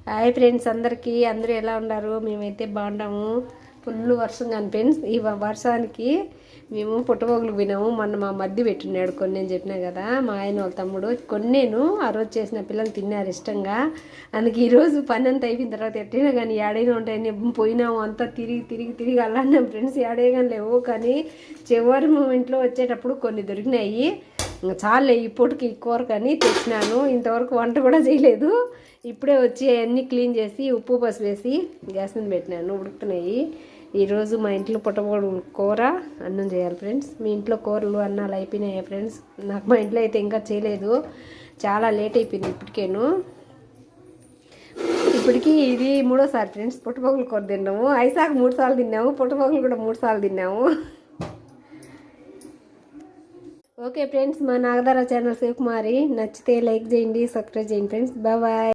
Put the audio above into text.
Hi friends, అందరూ ఎలా ఉన్నారు? మేమైతే బాగున్నాము. ఫుల్ వర్షం కానీ ఫ్రెండ్స్, ఈ వర్షానికి మేము పుట్టగొగులకు పోయినాము. మొన్న మా మధ్య పెట్టినాడు కొన్ని, నేను చెప్పినా కదా, మా ఆయన వాళ్ళ తమ్ముడు కొన్నేను ఆ రోజు చేసిన పిల్లలు తిన్నారు ఇష్టంగా. అందుకే ఈరోజు పని అంతా అయిపోయిన తర్వాత ఎట్టైనా కానీ ఏడైనా ఉంటాయని పోయినాము. అంతా తిరిగి అల్లాడినాం ఫ్రెండ్స్, ఏడే కానీ లేవు. కానీ చివరి మూమెంట్లో వచ్చేటప్పుడు కొన్ని దొరికినాయి. చాలే ఈ పూటకి కూర కానీ తెచ్చినాను. ఇంతవరకు వంట కూడా చేయలేదు. ఇప్పుడే వచ్చి అన్నీ క్లీన్ చేసి ఉప్పు పసుపు వేసి గ్యాస్ మీద పెట్టినాను, ఉడుకుతున్నాయి. ఈరోజు మా ఇంట్లో పుట్టగొడుగుల కూర, అన్నం చేయాలి ఫ్రెండ్స్. మీ ఇంట్లో కూరలు అన్నాలు అయిపోయినాయా ఫ్రెండ్స్? నాకు మా ఇంట్లో అయితే ఇంకా చేయలేదు, చాలా లేట్ అయిపోయింది ఇప్పటికి ఇది 3వ సారి ఫ్రెండ్స్ పుట్టగొడుగుల కూర తిన్నాము. ఐసాక 3 సార్లు తిన్నాము, పుట్టగొడుగులు కూడా 3 సార్లు తిన్నాము. ఓకే ఫ్రెండ్స్, మా నాగధార ఛానల్ శివకుమారి నచ్చితే లైక్ చేయండి, సబ్స్క్రైబ్ చేయండి ఫ్రెండ్స్. బాయ్.